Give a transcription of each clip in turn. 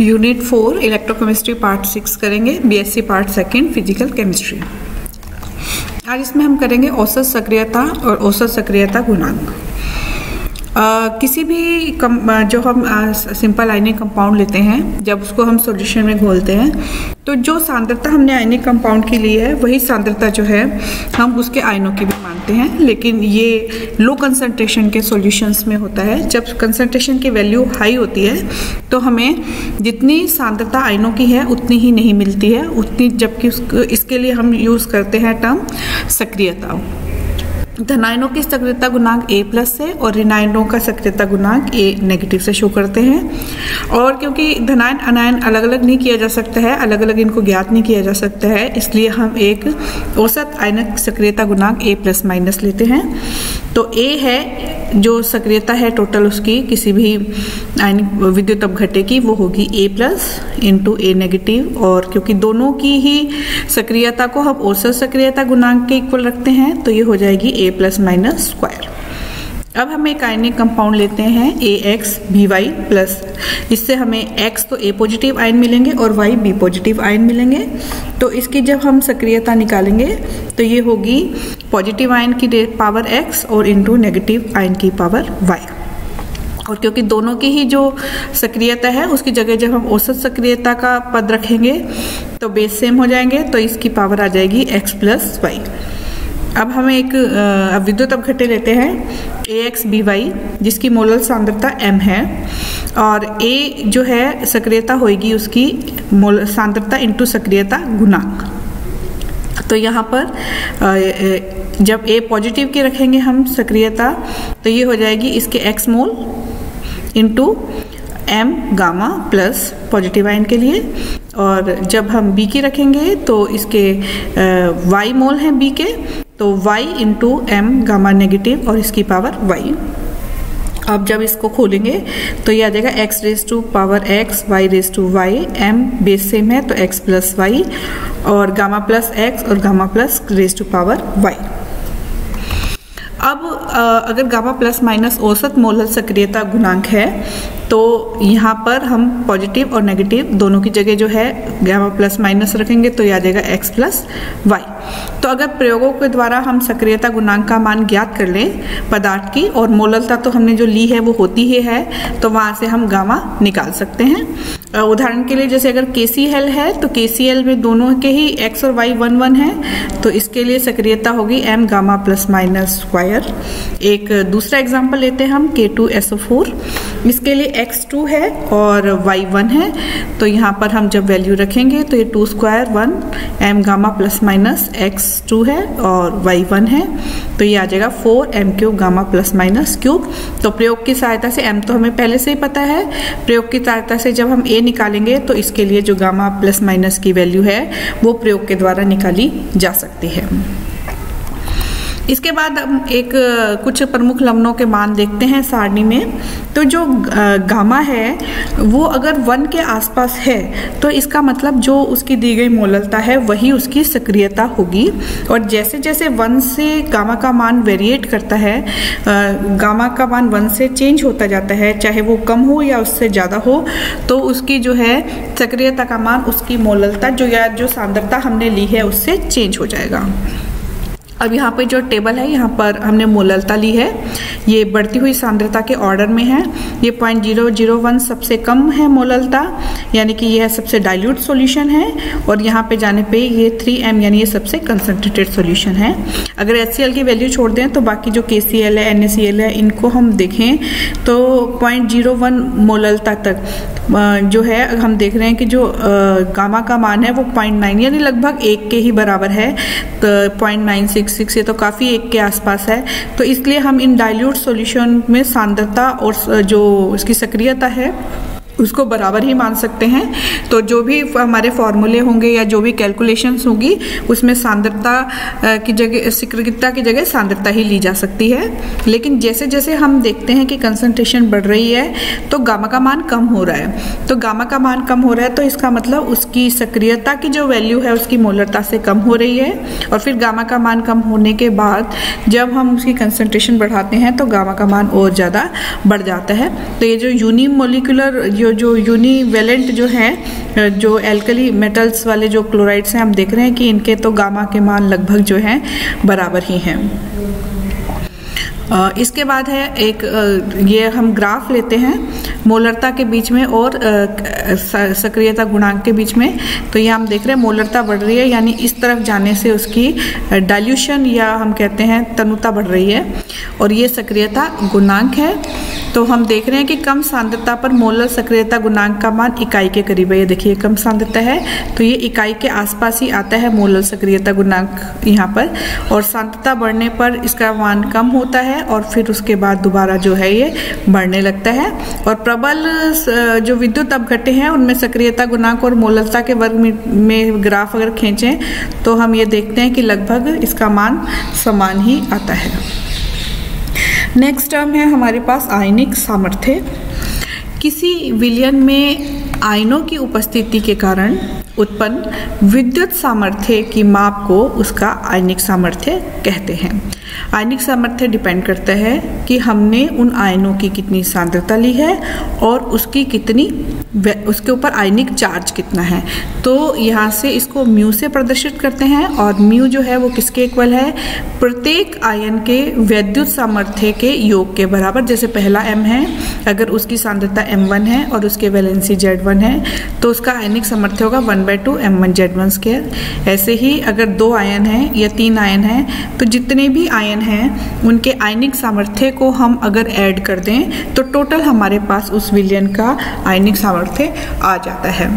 Unit 4 electrochemistry part 6 करेंगे, BSc part 2 physical chemistry. आज इसमें हम करेंगे औसत सक्रियता और औसत सक्रियता गुणांक। किसी भी जो हम सिंपल आयनिक कंपाउंड लेते हैं, जब उसको हम सॉल्यूशन में घोलते हैं तो जो सांद्रता हमने आयनिक कंपाउंड की ली है वही सांद्रता जो है हम उसके आयनों की भी मानते हैं। लेकिन ये लो कंसंट्रेशन के सॉल्यूशंस में होता है। जब कंसंट्रेशन की वैल्यू हाई होती है तो हमें जितनी सांद्रता आयनों की है उतनी ही नहीं मिलती है उतनी, जबकि इसके लिए हम यूज़ करते हैं टर्म सक्रियता। धनायनों की सक्रियता गुणांक A+ से और ऋणायनों का सक्रियता गुणांक A- से शो करते हैं। और क्योंकि धनायन अनायन अलग अलग नहीं किया जा सकता है, अलग अलग इनको ज्ञात नहीं किया जा सकता है, इसलिए हम एक औसत आयनिक सक्रियता गुणांक A+- लेते हैं। तो A है जो सक्रियता है टोटल उसकी किसी भी आयनिक विद्युत अपघट्य की, वो होगी A+ इंटू A-। और क्योंकि दोनों की ही सक्रियता को हम औसत सक्रियता गुणांक के इक्वल रखते हैं तो ये हो जाएगी A+- अब हम एक आयनिक कंपाउंड लेते हैं AX-BY+। इससे हमें X तो A पॉजिटिव आयन मिलेंगे और Y B पॉजिटिव आयन मिलेंगे। तो इसकी जब हम सक्रियता निकालेंगे तो ये होगी पॉजिटिव आयन की पावर X और इंटू नेगेटिव आयन की पावर Y। और क्योंकि दोनों की ही जो सक्रियता है उसकी जगह जब हम औसत सक्रियता का पद रखेंगे तो बेस सेम हो जाएंगे, तो इसकी पावर आ जाएगी X+Y। अब हम एक विद्युत अपघट्य लेते हैं AX-BY जिसकी मोलल सांद्रता M है और A जो है सक्रियता होगी उसकी मोलल सांद्रता इंटू सक्रियता गुणांक। तो यहाँ पर जब A पॉजिटिव की रखेंगे हम सक्रियता तो ये हो जाएगी इसके X mole into M gamma plus positive ion के लिए। और जब हम B की रखेंगे तो इसके Y मोल हैं B के, तो Y into M gamma negative और इसकी पावर Y। अब जब इसको खोलेंगे तो ये आ जाएगा X⁻⁴X Y⁻Y, M base same है तो X+Y और गामा प्लस X और गामा प्लस Y। अब अगर गामा प्लस माइनस औसत मोलल सक्रियता गुणांक है तो यहाँ पर हम पॉजिटिव और नेगेटिव दोनों की जगह जो है गामा प्लस माइनस रखेंगे तो यह आ जाएगा X+Y। तो अगर प्रयोगों के द्वारा हम सक्रियता गुणांक का मान ज्ञात कर लें पदार्थ की और मोललता तो हमने जो ली है वो होती ही है, तो वहाँ से हम गामा निकाल सकते हैं। उदाहरण के लिए जैसे अगर KCl है तो KCl में दोनों के ही X और Y 1-1 है, तो इसके लिए सक्रियता होगी M gamma plus minus square. एक दूसरा एग्जाम्पल लेते हैं हम K2SO4, इसके लिए X2 है और Y 1 है, तो यहाँ पर हम जब वैल्यू रखेंगे तो ये 2 square 1 M gamma plus minus X2 है और Y 1 है, तो ये आ जाएगा 4M³ gamma plus minus cube. तो प्रयोग की सहायता से M तो हमें पहले से ही पता है, प्रयोग की सहायता से जब हम A निकालेंगे तो इसके लिए जो गामा प्लस माइनस की वैल्यू है वो प्रयोग के द्वारा निकाली जा सकती है। इसके बाद हम कुछ प्रमुख लवणों के मान देखते हैं सारणी में। तो जो गामा है वो अगर 1 के आसपास है तो इसका मतलब जो उसकी दी गई मोललता है वही उसकी सक्रियता होगी। और जैसे जैसे 1 से गामा का मान वेरिएट करता है, गामा का मान 1 से चेंज होता जाता है, चाहे वो कम हो या उससे ज़्यादा हो, तो उसकी जो है सक्रियता का मान उसकी मोललता जो सांद्रता हमने ली है उससे चेंज हो जाएगा। अब यहाँ पे जो टेबल है यहाँ पर हमने मोललता ली है, ये बढ़ती हुई सांद्रता के ऑर्डर में है। ये 0.001 सबसे कम है मोललता, यानी कि यह सबसे डाइल्यूट सॉल्यूशन है, और यहाँ पे जाने पे ये 3M यानी ये सबसे कंसंट्रेटेड सॉल्यूशन है। अगर HCl की वैल्यू छोड़ दें तो बाकी जो KCl है NaCl है इनको हम देखें तो 0.01 मोललता तक जो है हम देख रहे हैं कि जो गामा का मान है वो 0.9 यानी लगभग 1 के ही बराबर है, तो 0.966 ये तो काफ़ी 1 के आसपास है। तो इसलिए हम इन डाइल्यूट सॉल्यूशन में सांद्रता और जो इसकी सक्रियता है उसको बराबर ही मान सकते हैं। तो जो भी हमारे फॉर्मूले होंगे या जो भी कैलकुलेशंस होंगी उसमें सांद्रता की जगह सक्रियता की जगह सांद्रता ही ली जा सकती है। लेकिन जैसे जैसे हम देखते हैं कि कंसंट्रेशन बढ़ रही है तो गामा का मान कम हो रहा है, तो गामा का मान कम हो रहा है तो इसका मतलब उसकी सक्रियता की जो वैल्यू है उसकी मोलरता से कम हो रही है। और फिर गामा का मान कम होने के बाद जब हम उसकी कंसंट्रेशन बढ़ाते हैं तो गामा का मान और ज़्यादा बढ़ जाता है। तो ये जो यूनिमोलिकुलर जो मतलब जो यूनिवेलेंट जो है, जो एल्कली मेटल्स वाले जो क्लोराइड्स हैं, हम देख रहे हैं कि इनके तो गामा के मान लगभग जो हैं बराबर ही हैं। इसके बाद है एक ये हम ग्राफ लेते हैं मोलरता के बीच में और सक्रियता गुणांक के बीच में। तो ये हम देख रहे हैं मोलरता बढ़ रही है, यानी इस तरफ जाने से उसकी डाइल्यूशन या हम कहते हैं तनुता बढ़ रही है, और ये सक्रियता गुणांक है। तो हम देख रहे हैं कि कम सांद्रता पर मोलर सक्रियता गुणांक का मान इकाई के करीब है। ये देखिए कम सांद्रता है तो ये इकाई के आसपास ही आता है मोलर सक्रियता गुणांक यहाँ पर, और सांद्रता बढ़ने पर इसका मान कम होता है और फिर उसके बाद दोबारा जो है ये बढ़ने लगता है। और प्रबल जो विद्युत अपघट्य हैं उनमें सक्रियता गुणांक और मोलरता के वर्ग में ग्राफ अगर खींचें तो हम ये देखते हैं कि लगभग इसका मान समान ही आता है। नेक्स्ट टर्म है हमारे पास आयनिक सामर्थ्य। किसी विलयन में आयनों की उपस्थिति के कारण उत्पन्न विद्युत सामर्थ्य की माप को उसका आयनिक सामर्थ्य कहते हैं। आयनिक सामर्थ्य डिपेंड करता है कि हमने उन आयनों की कितनी सांद्रता ली है और उसकी कितनी, उसके ऊपर आयनिक चार्ज कितना है। तो यहाँ से इसको म्यू से प्रदर्शित करते हैं, और म्यू जो है वो किसके इक्वल है, प्रत्येक आयन के विद्युत सामर्थ्य के योग के बराबर। जैसे पहला m है, अगर उसकी सांद्रता m1 है और उसके वैलेंसी Z1 है तो उसका आयनिक सामर्थ्य होगा 1/2 m1Z1²। ऐसे ही अगर 2 आयन हैं या 3 आयन हैं तो जितने भी आयन हैं उनके आयनिक सामर्थ्य को हम अगर ऐड कर दें तो टोटल हमारे पास उस विलयन का आयनिक सामर्थ्य आ जाता है।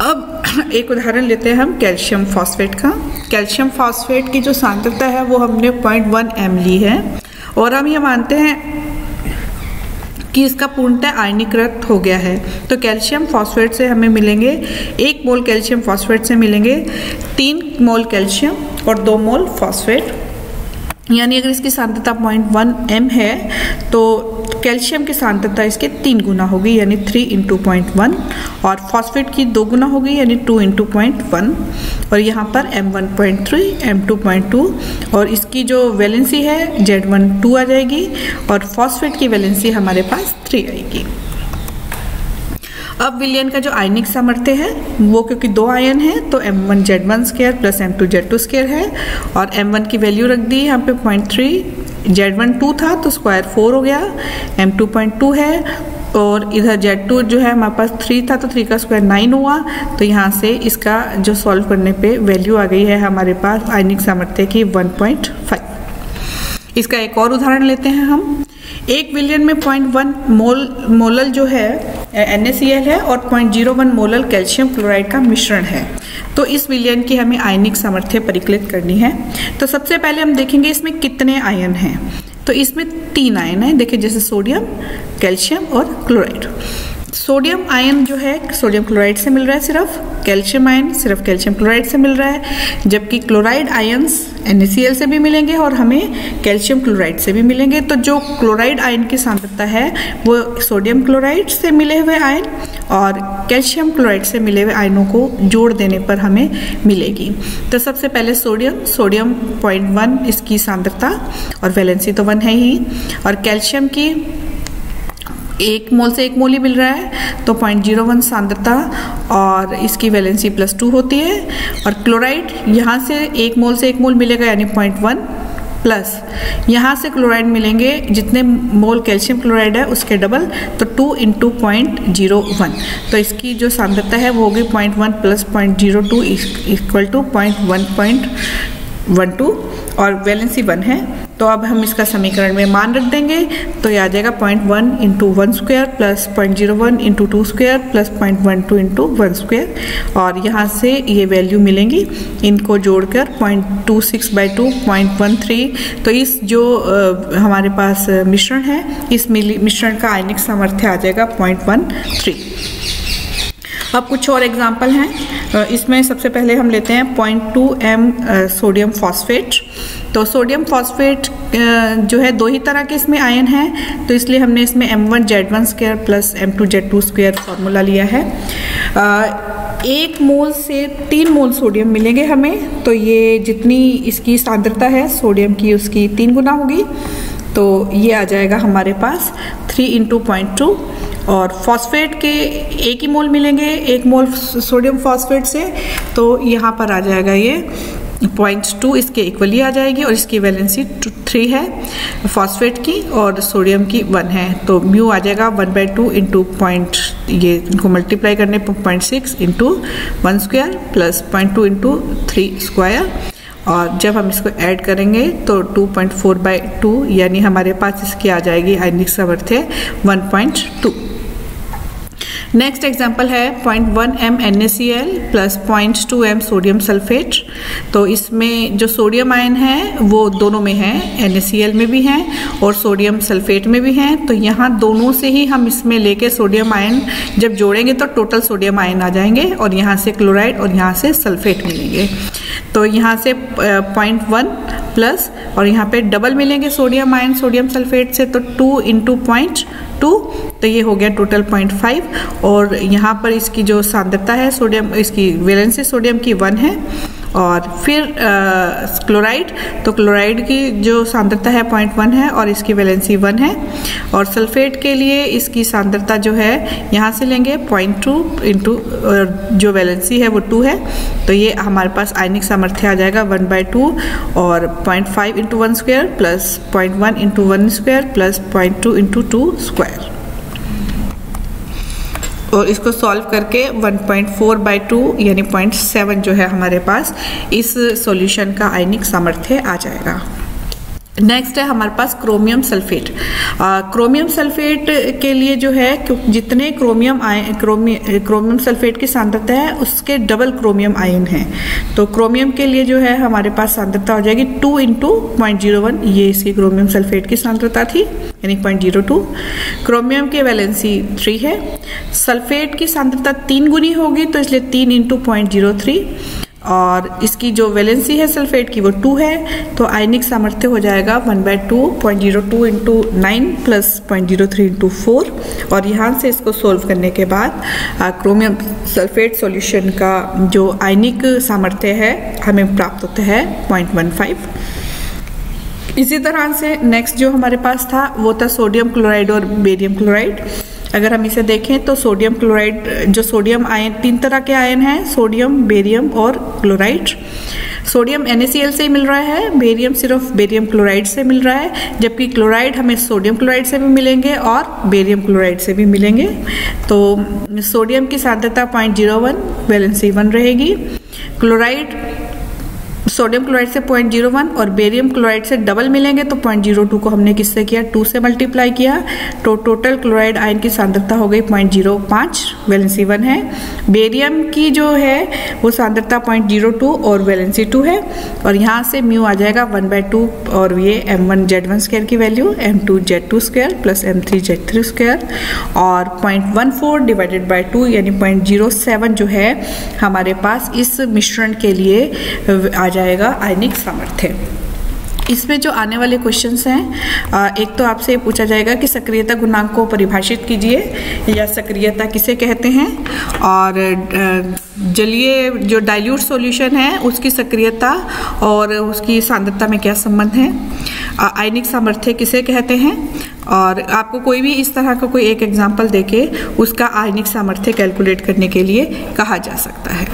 अब एक उदाहरण लेते हैं हम कैल्शियम फॉस्फेट का। कैल्शियम फॉस्फेट की जो सांद्रता है वो हमने 0.1 m ली है, और हम ये मानते हैं कि इसका पूर्णतः आयनीकृत हो गया है। तो कैल्शियम फॉस्फेट से हमें मिलेंगे 1 मोल कैल्शियम फॉस्फेट से मिलेंगे 3 मोल कैल्शियम और 2 मोल फॉस्फेट। यानी अगर इसकी सांद्रता 0.1 m है तो कैल्शियम की सांद्रता इसके 3 गुना होगी, यानी 3 × 0.1, और फॉस्फेट की 2 गुना होगी, यानी 2 × 0.1, और यहाँ पर m1.3 m2.2, और इसकी जो वैलेंसी है Z1 2 आ जाएगी और फॉस्फेट की वैलेंसी हमारे पास 3 आएगी। अब विलयन का जो आयनिक सामर्थ्य है वो क्योंकि 2 आयन है तो m1Z1² प्लस m2Z2² है, और m1 की वैल्यू रख दी यहाँ पे 0.3, Z1 2 था तो स्क्वायर 4 हो गया, m2.2 है, और इधर Z2 जो है हमारे पास 3 था तो 3 का स्क्वायर 9 हुआ। तो यहाँ से इसका जो सॉल्व करने पे वैल्यू आ गई है हमारे पास आयनिक सामर्थ्य की 1.5। इसका एक और उदाहरण लेते हैं हम। एक विलयन में 0.1 मोलल जो है NaCl है और 0.01 मोलल कैल्शियम क्लोराइड का मिश्रण है। तो इस विलयन की हमें आयनिक सामर्थ्य परिकलित करनी है। तो सबसे पहले हम देखेंगे इसमें कितने आयन हैं। तो इसमें 3 आयन हैं, देखिए जैसे सोडियम, कैल्शियम और क्लोराइड। सोडियम आयन जो है सोडियम क्लोराइड से मिल रहा है सिर्फ, कैल्शियम आयन सिर्फ कैल्शियम क्लोराइड से मिल रहा है, जबकि क्लोराइड आयन्स NaCl से भी मिलेंगे और हमें कैल्शियम क्लोराइड से भी मिलेंगे। तो जो क्लोराइड आयन की सांद्रता है वो सोडियम क्लोराइड से मिले हुए आयन और कैल्शियम क्लोराइड से मिले हुए आयनों को जोड़ देने पर हमें मिलेगी। तो सबसे पहले सोडियम 0.1 इसकी सांद्रता और वैलेंसी तो 1 है ही, और कैल्शियम की 1 मोल से 1 मोल ही मिल रहा है तो 0.01 सांद्रता और इसकी वैलेंसी +2 होती है। और क्लोराइड यहाँ से 1 मोल से 1 मोल मिलेगा यानी 0.1 प्लस यहाँ से क्लोराइड मिलेंगे जितने मोल कैल्शियम क्लोराइड है उसके डबल, तो 2 × 0.01। तो इसकी जो सांद्रता है वो होगी 0.1 + 0.02 = 0.112 और वैलेंसी 1 है। तो अब हम इसका समीकरण में मान रख देंगे तो ये आ जाएगा 0.1 × 1² प्लस 0.01 × 2² प्लस 0.12 × 1², और यहाँ से ये वैल्यू मिलेंगी, इनको जोड़कर 0.26/2 0.13। तो इस जो हमारे पास मिश्रण है इस मिश्रण का आयनिक सामर्थ्य आ जाएगा 0.13। अब कुछ और एग्जाम्पल हैं। इसमें सबसे पहले हम लेते हैं 0.2 m सोडियम फॉस्फेट। तो सोडियम फॉस्फेट जो है 2 ही तरह के इसमें आयन हैं, तो इसलिए हमने इसमें m1Z1² प्लस m2Z2² फॉर्मूला लिया है। 1 मोल से 3 मोल सोडियम मिलेंगे हमें, तो ये जितनी इसकी सांद्रता है सोडियम की उसकी 3 गुना होगी, तो ये आ जाएगा हमारे पास 3 × 0.2 और फॉस्फेट के 1 ही मोल मिलेंगे 1 मोल सोडियम फॉस्फेट से, तो यहाँ पर आ जाएगा ये 0.2 इसके इक्वली आ जाएगी और इसकी वैलेंसी 3 है फॉस्फेट की और सोडियम की 1 है, तो म्यू आ जाएगा 1/2 इंटू पॉइंट, ये इनको मल्टीप्लाई करने पर 0.6 into 1 square plus 0.2 into 3 square, और जब हम इसको ऐड करेंगे तो 2.4/2 यानी हमारे पास इसकी आ जाएगी आयनिक सामर्थ्य 1.2। नेक्स्ट एग्जाम्पल है 0.1 m NaCl plus 0.2 m sodium sulphate. तो इसमें जो सोडियम आयन है वो दोनों में है, NaCl में भी है और सोडियम सल्फेट में भी है, तो यहाँ दोनों से ही हम इसमें लेके सोडियम आयन जब जोड़ेंगे तो टोटल सोडियम आयन आ जाएंगे और यहाँ से क्लोराइड और यहाँ से सल्फेट मिलेंगे। तो यहाँ से 0.1 प्लस और यहाँ पे डबल मिलेंगे सोडियम आयन सोडियम सल्फेट से, तो 2 इंटू 0.2, तो ये हो गया टोटल 0.5। और यहाँ पर इसकी जो सांद्रता है सोडियम, इसकी वैलेंसी सोडियम की 1 है। और फिर क्लोराइड, तो क्लोराइड की जो सांद्रता है 0.1 है और इसकी वैलेंसी 1 है। और सल्फेट के लिए इसकी सांद्रता जो है यहाँ से लेंगे 0.2 इंटू जो वैलेंसी है वो 2 है, तो ये हमारे पास आयनिक सामर्थ्य आ जाएगा 1/2 और 0.5 into 1 square plus 0.1 into 1 square plus 0.2 into 2 square. और इसको सॉल्व करके 1.4/2 यानी 0.7 जो है हमारे पास इस सॉल्यूशन का आयनिक सामर्थ्य आ जाएगा। नेक्स्ट है हमारे पास क्रोमियम सल्फेट। क्रोमियम सल्फेट के लिए जो है जितने क्रोमियम सल्फेट की सांद्रता है उसके डबल क्रोमियम आयन है, तो क्रोमियम के लिए जो है हमारे पास सांद्रता हो जाएगी 2 इंटू 0.01, ये इसकी क्रोमियम सल्फेट की सांद्रता थी यानी 0.02। क्रोमियम की वैलेंसी 3 है, सल्फेट की सांद्रता 3 गुनी होगी तो इसलिए 3 इंटू 0.03 और इसकी जो वैलेंसी है सल्फेट की वो 2 है, तो आयनिक सामर्थ्य हो जाएगा 1/2 0.02 इंटू 9 प्लस 0.03 इंटू 4। और यहाँ से इसको सोल्व करने के बाद क्रोमियम सल्फेट सॉल्यूशन का जो आयनिक सामर्थ्य है हमें प्राप्त होता है 0.15। इसी तरह से नेक्स्ट जो हमारे पास था वो था सोडियम क्लोराइड और बेरियम क्लोराइड। अगर हम इसे देखें तो सोडियम क्लोराइड, जो सोडियम आयन 3 तरह के आयन हैं, सोडियम, बेरियम और क्लोराइड। सोडियम NaCl से ही मिल रहा है, बेरियम सिर्फ बेरियम क्लोराइड से मिल रहा है, जबकि क्लोराइड हमें सोडियम क्लोराइड से भी मिलेंगे और बेरियम क्लोराइड से भी मिलेंगे। तो सोडियम की सांद्रता 0.01, वैलेंसी 1 रहेगी। क्लोराइड सोडियम क्लोराइड से 0.01 और बेरियम क्लोराइड से डबल मिलेंगे, तो 0.02 को हमने किससे किया, 2 से मल्टीप्लाई किया, तो टोटल क्लोराइड आयन की सांद्रता हो गई 0.05, वैलेंसी 1 है। बेरियम की जो है वो सांद्रता 0.02 और वैलेंसी 2 है, और यहाँ से म्यू आ जाएगा 1/2 और ये m1z1 स्क्वायर की value m2z2 square plus m3z3 square, और 0.14 डिवाइडेड बाई 2 यानी 0.07 जो है हमारे पास इस मिश्रण के लिए आ जाएगा आयनिक सामर्थ्य। इसमें जो आने वाले क्वेश्चंस हैं, एक तो आपसे ये पूछा जाएगा कि सक्रियता गुणांक को परिभाषित कीजिए या सक्रियता किसे कहते हैं, और जलीय जो डाइल्यूट सॉल्यूशन है उसकी सक्रियता और उसकी सांद्रता में क्या संबंध है, आयनिक सामर्थ्य किसे कहते हैं, और आपको कोई भी इस तरह का कोई एक एग्जाम्पल देके उसका आयनिक सामर्थ्य कैलकुलेट करने के लिए कहा जा सकता है।